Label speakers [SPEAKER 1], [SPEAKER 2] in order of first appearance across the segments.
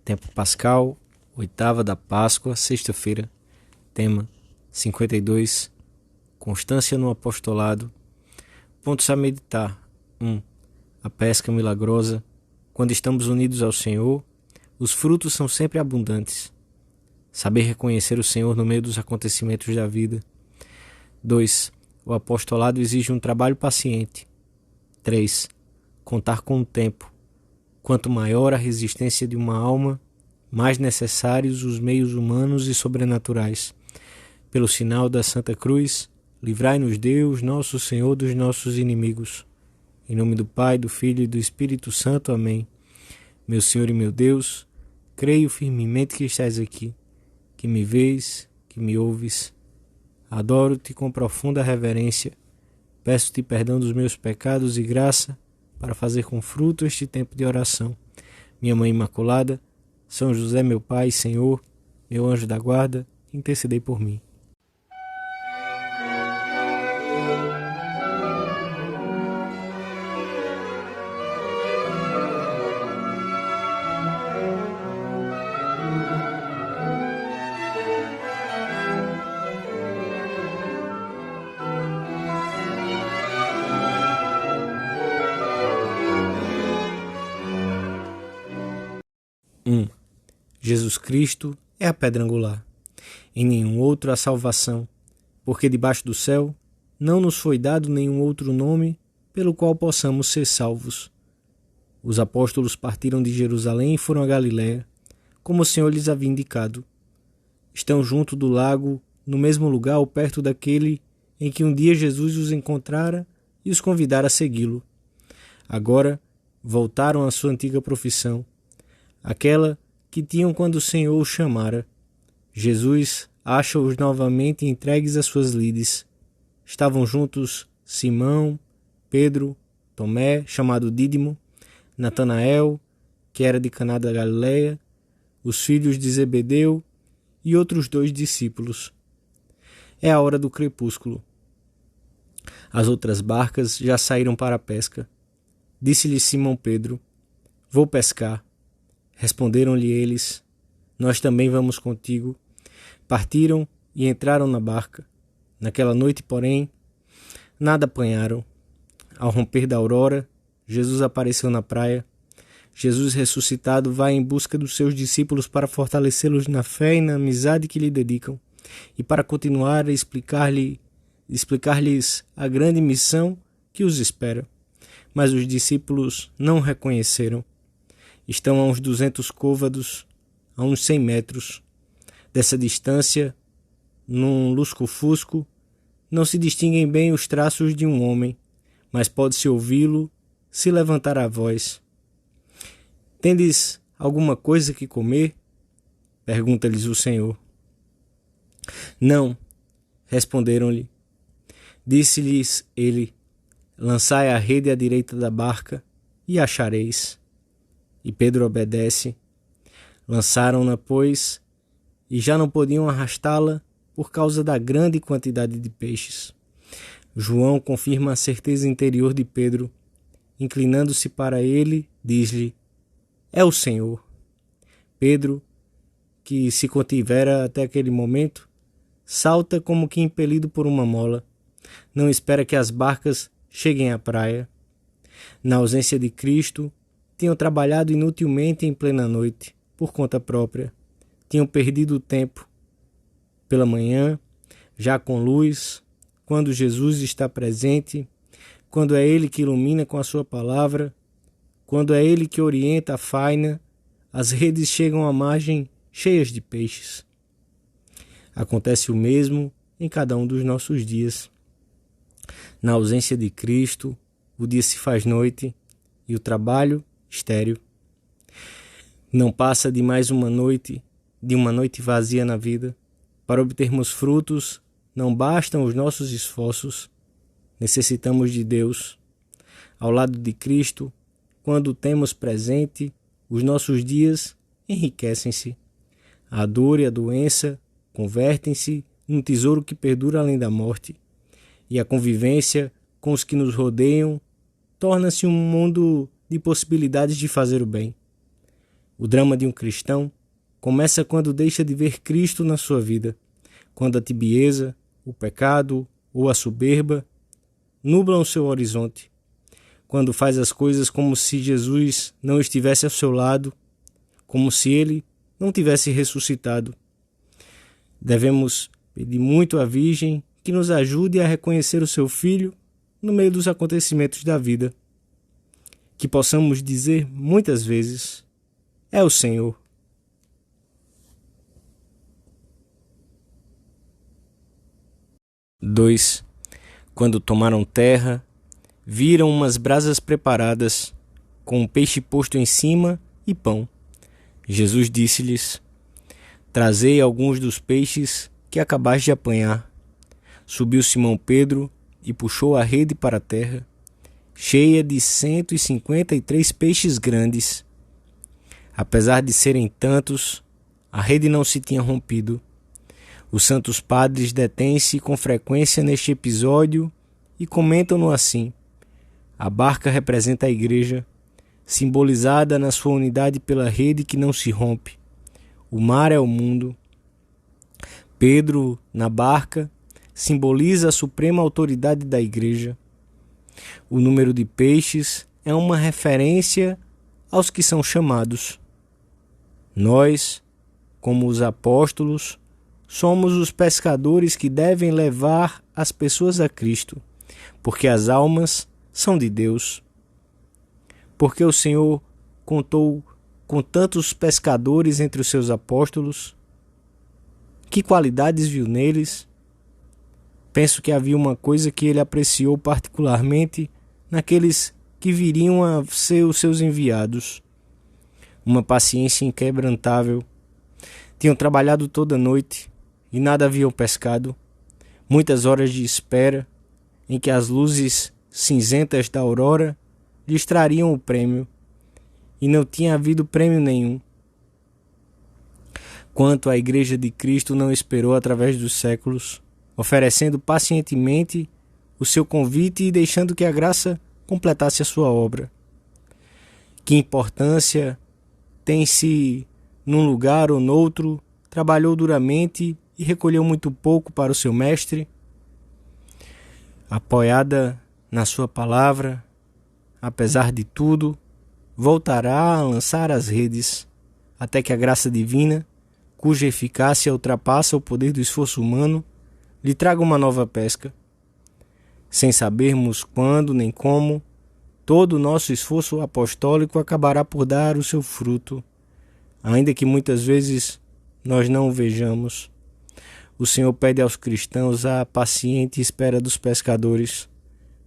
[SPEAKER 1] Tempo pascal, oitava da Páscoa, sexta-feira. Tema 52. Constância no apostolado. Pontos a meditar. 1. A pesca milagrosa. Quando estamos unidos ao Senhor, os frutos são sempre abundantes. Saber reconhecer o Senhor no meio dos acontecimentos da vida. 2. O apostolado exige um trabalho paciente. 3. Contar com o tempo. Quanto maior a resistência de uma alma, mais necessários os meios humanos e sobrenaturais. Pelo sinal da Santa Cruz, livrai-nos Deus, nosso Senhor, dos nossos inimigos. Em nome do Pai, do Filho e do Espírito Santo. Amém. Meu Senhor e meu Deus, creio firmemente que estás aqui, que me vês, que me ouves. Adoro-te com profunda reverência. Peço-te perdão dos meus pecados e graça para fazer com fruto este tempo de oração. Minha Mãe Imaculada, São José, meu Pai, Senhor, meu anjo da guarda, intercedei por mim. Jesus Cristo é a pedra angular. Em nenhum outro há salvação, porque debaixo do céu não nos foi dado nenhum outro nome pelo qual possamos ser salvos. Os apóstolos partiram de Jerusalém e foram a Galiléia, como o Senhor lhes havia indicado. Estão junto do lago, no mesmo lugar ou perto daquele em que um dia Jesus os encontrara e os convidara a segui-lo. Agora voltaram à sua antiga profissão, aquela que tinham quando o Senhor os chamara. Jesus acha-os novamente entregues às suas lides. Estavam juntos Simão, Pedro, Tomé, chamado Dídimo, Natanael, que era de Caná da Galileia, os filhos de Zebedeu e outros 2 discípulos. É a hora do crepúsculo. As outras barcas já saíram para a pesca. Disse-lhe Simão Pedro: Vou pescar. Responderam-lhe eles: Nós também vamos contigo. Partiram e entraram na barca. Naquela noite, porém, nada apanharam. Ao romper da aurora, Jesus apareceu na praia. Jesus ressuscitado vai em busca dos seus discípulos para fortalecê-los na fé e na amizade que lhe dedicam, e para continuar a explicar-lhes a grande missão que os espera. Mas os discípulos não o reconheceram. Estão a uns 200 côvados, a uns 100 metros. Dessa distância, num lusco-fusco, não se distinguem bem os traços de um homem, mas pode-se ouvi-lo se levantar a voz. Tendes alguma coisa que comer? Pergunta-lhes o Senhor. Não, responderam-lhe. Disse-lhes ele: Lançai a rede à direita da barca e achareis. E Pedro obedece. Lançaram-na, pois, e já não podiam arrastá-la por causa da grande quantidade de peixes. João confirma a certeza interior de Pedro. Inclinando-se para ele, diz-lhe: É o Senhor. Pedro, que se contivera até aquele momento, salta como que impelido por uma mola. Não espera que as barcas cheguem à praia. Na ausência de Cristo, tinham trabalhado inutilmente em plena noite, por conta própria. Tinham perdido o tempo. Pela manhã, já com luz, quando Jesus está presente, quando é Ele que ilumina com a sua palavra, quando é Ele que orienta a faina, as redes chegam à margem cheias de peixes. Acontece o mesmo em cada um dos nossos dias. Na ausência de Cristo, o dia se faz noite e o trabalho estéril. Não passa de mais uma noite vazia na vida. Para obtermos frutos, não bastam os nossos esforços. Necessitamos de Deus. Ao lado de Cristo, quando o temos presente, os nossos dias enriquecem-se. A dor e a doença convertem-se num tesouro que perdura além da morte. E a convivência com os que nos rodeiam torna-se um mundo de possibilidades de fazer o bem. O drama de um cristão começa quando deixa de ver Cristo na sua vida, quando a tibieza, o pecado ou a soberba nublam o seu horizonte, quando faz as coisas como se Jesus não estivesse ao seu lado, como se ele não tivesse ressuscitado. Devemos pedir muito à Virgem que nos ajude a reconhecer o seu Filho no meio dos acontecimentos da vida. Que possamos dizer muitas vezes: é o Senhor. 2. Quando tomaram terra, viram umas brasas preparadas, com um peixe posto em cima e pão. Jesus disse-lhes: trazei alguns dos peixes que acabais de apanhar. Subiu Simão Pedro e puxou a rede para a terra, cheia de 153 peixes grandes. Apesar de serem tantos, a rede não se tinha rompido. Os santos padres detêm-se com frequência neste episódio e comentam-no assim: a barca representa a igreja, simbolizada na sua unidade pela rede que não se rompe. O mar é o mundo. Pedro, na barca, simboliza a suprema autoridade da igreja. O número de peixes é uma referência aos que são chamados. Nós, como os apóstolos, somos os pescadores que devem levar as pessoas a Cristo, porque as almas são de Deus. Porque o Senhor contou com tantos pescadores entre os seus apóstolos? Que qualidades viu neles? Penso que havia uma coisa que ele apreciou particularmente naqueles que viriam a ser os seus enviados: uma paciência inquebrantável. Tinham trabalhado toda a noite e nada haviam pescado. Muitas horas de espera, em que as luzes cinzentas da aurora lhes trariam o prêmio, e não tinha havido prêmio nenhum. Quanto a Igreja de Cristo não esperou através dos séculos, oferecendo pacientemente o seu convite e deixando que a graça completasse a sua obra. Que importância tem se, num lugar ou noutro, trabalhou duramente e recolheu muito pouco para o seu mestre? Apoiada na sua palavra, apesar de tudo, voltará a lançar as redes, até que a graça divina, cuja eficácia ultrapassa o poder do esforço humano, lhe traga uma nova pesca. Sem sabermos quando nem como, todo o nosso esforço apostólico acabará por dar o seu fruto, ainda que muitas vezes nós não o vejamos. O Senhor pede aos cristãos a paciente espera dos pescadores.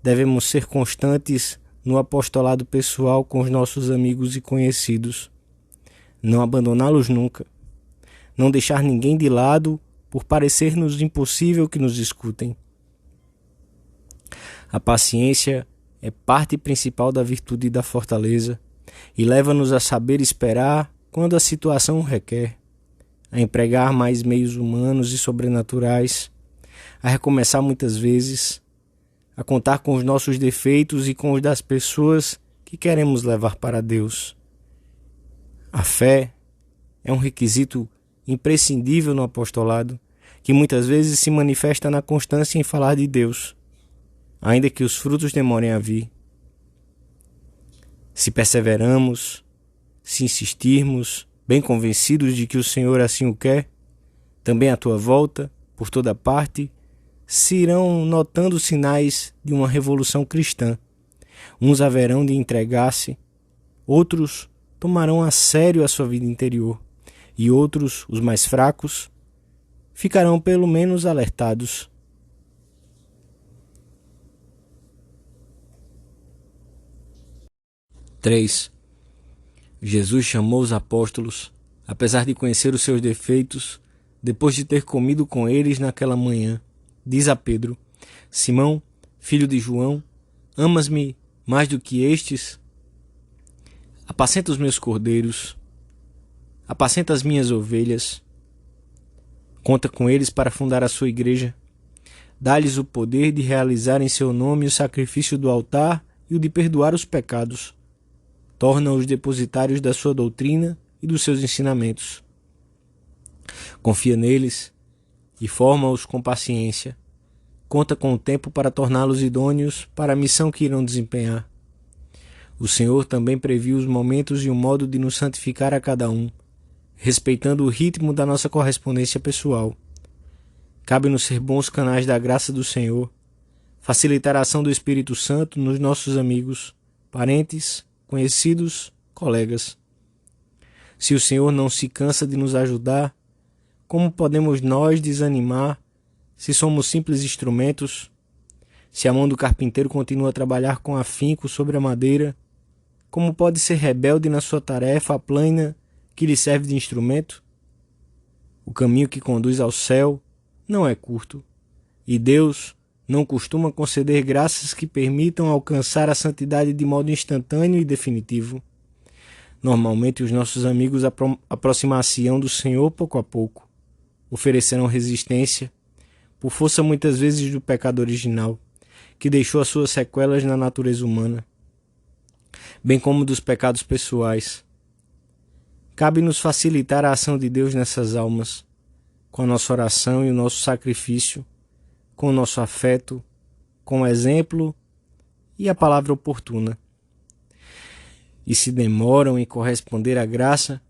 [SPEAKER 1] Devemos ser constantes no apostolado pessoal com os nossos amigos e conhecidos. Não abandoná-los nunca. Não deixar ninguém de lado por parecer-nos impossível que nos escutem. A paciência é parte principal da virtude e da fortaleza e leva-nos a saber esperar quando a situação o requer, a empregar mais meios humanos e sobrenaturais, a recomeçar muitas vezes, a contar com os nossos defeitos e com os das pessoas que queremos levar para Deus. A fé é um requisito imprescindível no apostolado, que muitas vezes se manifesta na constância em falar de Deus, ainda que os frutos demorem a vir. Se perseveramos, se insistirmos, bem convencidos de que o Senhor assim o quer, também à tua volta, por toda parte, se irão notando sinais de uma revolução cristã. Uns haverão de entregar-se, outros tomarão a sério a sua vida interior, e outros, os mais fracos, ficarão pelo menos alertados. Três. Jesus chamou os apóstolos, apesar de conhecer os seus defeitos, depois de ter comido com eles naquela manhã. Diz a Pedro: Simão, filho de João, amas-me mais do que estes? Apacenta os meus cordeiros, apacenta as minhas ovelhas. Conta com eles para fundar a sua igreja. Dá-lhes o poder de realizar em seu nome o sacrifício do altar e o de perdoar os pecados. Torna-os depositários da sua doutrina e dos seus ensinamentos. Confia neles e forma-os com paciência. Conta com o tempo para torná-los idôneos para a missão que irão desempenhar. O Senhor também previu os momentos e o modo de nos santificar a cada um, respeitando o ritmo da nossa correspondência pessoal. Cabe-nos ser bons canais da graça do Senhor, facilitar a ação do Espírito Santo nos nossos amigos, parentes, conhecidos, colegas. Se o Senhor não se cansa de nos ajudar, como podemos nós desanimar se somos simples instrumentos? Se a mão do carpinteiro continua a trabalhar com afinco sobre a madeira, como pode ser rebelde na sua tarefa a plana que lhe serve de instrumento? O caminho que conduz ao céu não é curto, e Deus não costuma conceder graças que permitam alcançar a santidade de modo instantâneo e definitivo. Normalmente os nossos amigos aproximar-se-ão do Senhor pouco a pouco, oferecerão resistência, por força muitas vezes do pecado original, que deixou as suas sequelas na natureza humana, bem como dos pecados pessoais. Cabe-nos facilitar a ação de Deus nessas almas, com a nossa oração e o nosso sacrifício, com o nosso afeto, com o exemplo e a palavra oportuna. E se demoram em corresponder à graça,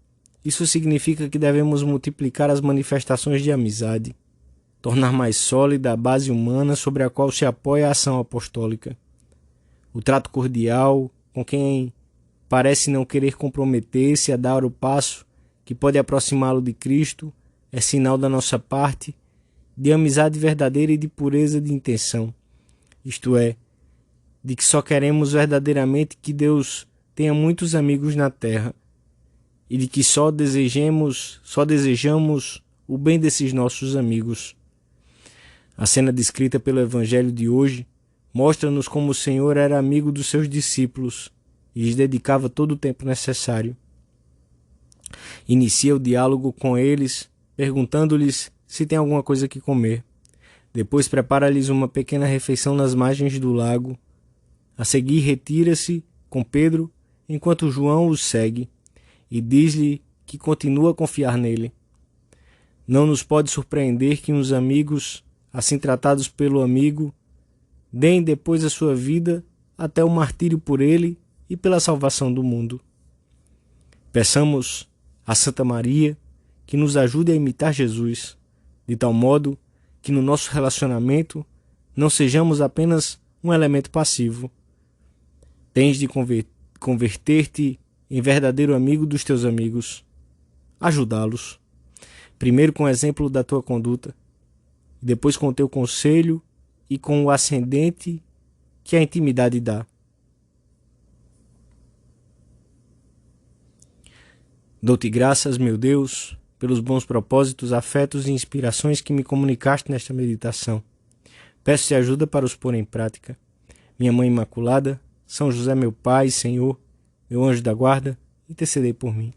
[SPEAKER 1] isso significa que devemos multiplicar as manifestações de amizade, tornar mais sólida a base humana sobre a qual se apoia a ação apostólica. O trato cordial com quem parece não querer comprometer-se a dar o passo que pode aproximá-lo de Cristo é sinal da nossa parte de amizade verdadeira e de pureza de intenção, isto é, de que só queremos verdadeiramente que Deus tenha muitos amigos na terra e de que só desejamos o bem desses nossos amigos. A cena descrita pelo Evangelho de hoje mostra-nos como o Senhor era amigo dos seus discípulos e lhes dedicava todo o tempo necessário. Inicia o diálogo com eles, perguntando-lhes se tem alguma coisa que comer. Depois prepara-lhes uma pequena refeição nas margens do lago. A seguir retira-se com Pedro, enquanto João os segue, e diz-lhe que continua a confiar nele. Não nos pode surpreender que uns amigos, assim tratados pelo amigo, deem depois a sua vida até o martírio por ele e pela salvação do mundo. Peçamos a Santa Maria que nos ajude a imitar Jesus, de tal modo que no nosso relacionamento não sejamos apenas um elemento passivo. Tens de converter-te em verdadeiro amigo dos teus amigos, ajudá-los, primeiro com o exemplo da tua conduta, depois com o teu conselho e com o ascendente que a intimidade dá. Dou-te graças, meu Deus, pelos bons propósitos, afetos e inspirações que me comunicaste nesta meditação. Peço-te ajuda para os pôr em prática. Minha Mãe Imaculada, São José meu Pai, Senhor, meu anjo da guarda, intercedei por mim.